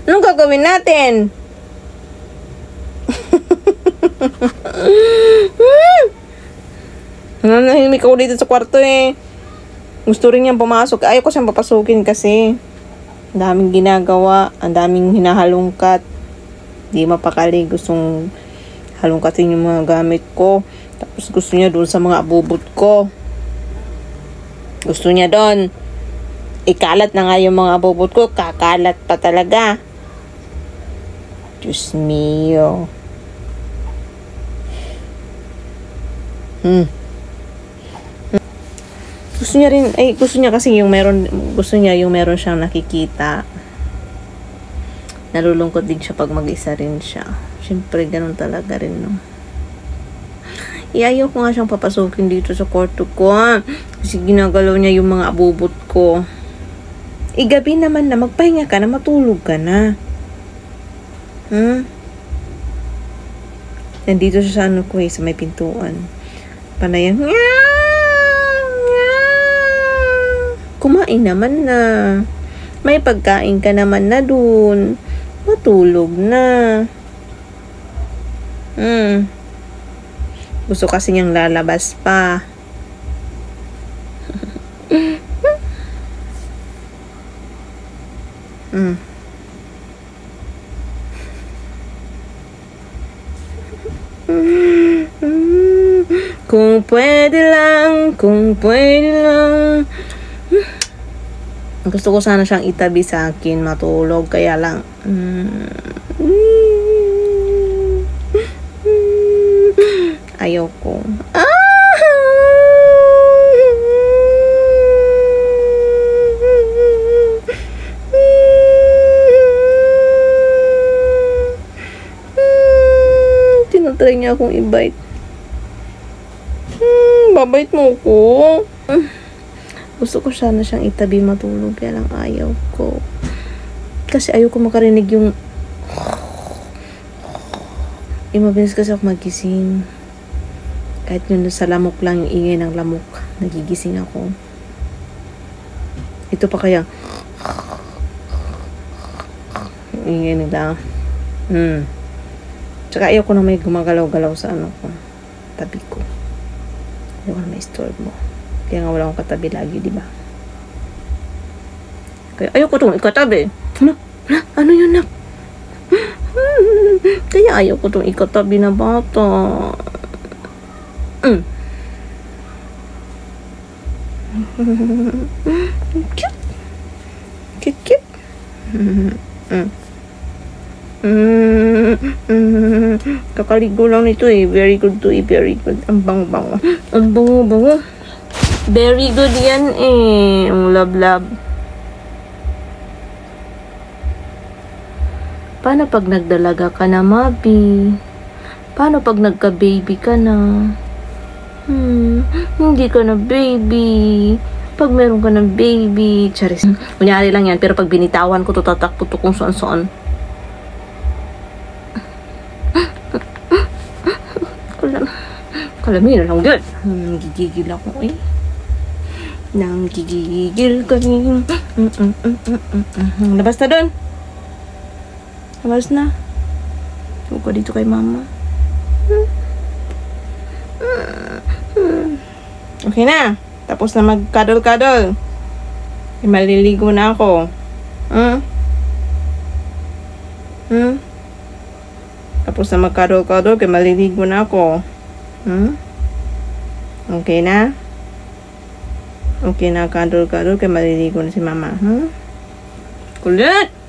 Anong gagawin natin? Nanahimik ako dito sa kwarto eh. Gusto rin niyang pumasok. Ayaw ko siyang papasukin kasi ang daming ginagawa, ang daming hinahalungkat. Di mapakali, gustong halungkatin yung mga gamit ko. Tapos gusto niya doon sa mga abubot ko. Gusto niya doon. Ikalat na nga yung mga abubot ko. Kakalat pa talaga. Diyos mio. Gusto niya rin, gusto niya kasi yung meron, gusto niya yung meron siyang nakikita. Nalulungkot din siya pag mag-isa rin siya. Siyempre, ganun talaga rin, no? Ayaw ko nga siyang papasukin dito sa kwarto ko. Kasi ginagalaw niya yung mga abubot ko. Gabi naman na, magpahinga ka na, matulog ka na. Nandito siya sa ano ko sa may pintuan. Panayan. Kumain naman na. May pagkain ka naman na dun. Matulog na. Gusto kasi niyang lalabas pa. Kung pwede lang, kung pwede lang. Gusto ko sana siyang itabi sa akin, matulog, kaya lang. Ayaw ko. Tinatry niya akong i-bite. Babait mo ko. Gusto ko sana siyang itabi matulog, kaya lang ayaw ko. Kasi ayaw ko makarinig yung mabilis kasi ako magising. Kahit yun sa lamok lang, yung ingay ng lamok, nagigising ako. Ito pa kaya yung ingay nila. Tsaka ayaw ko na may gumagalaw-galaw sa ano ko, tabi ko. Ayaw ko na may store mo. Kaya nga wala akong katabi lagi, di ba? Kaya ayaw ko itong ikatabi. Ano yun, nak? Kaya ayaw ko itong ikatabi na bata. Cute. Cute, cute. Kakaligo lang nito eh. Very good to eat. Very good. Ang bango-bango. Ang bango-bango. Very good yan eh. Ang love-love. Paano pag nagdalaga ka na, Mabi? Paano pag nagka-baby ka na? Hindi ka na baby. Pag meron ka ng baby. Charis. Kunyari lang yan. Pero pag binitawan ko, tatakpo to kung saan-saan. Kalamin na lang yun. Gigigil ako eh. Nang gigigil kami. Labas na doon. Labas na. Huwag ka dito kay mama. Okay na. Tapos na mag-cuddle-cuddle. Maliligo na ako. Tapos na mag-cuddle-cuddle, kaya maliligo na ako. Okay na? Okay na, cuddle-cuddle, kaya maliligo na si mama. Kulit!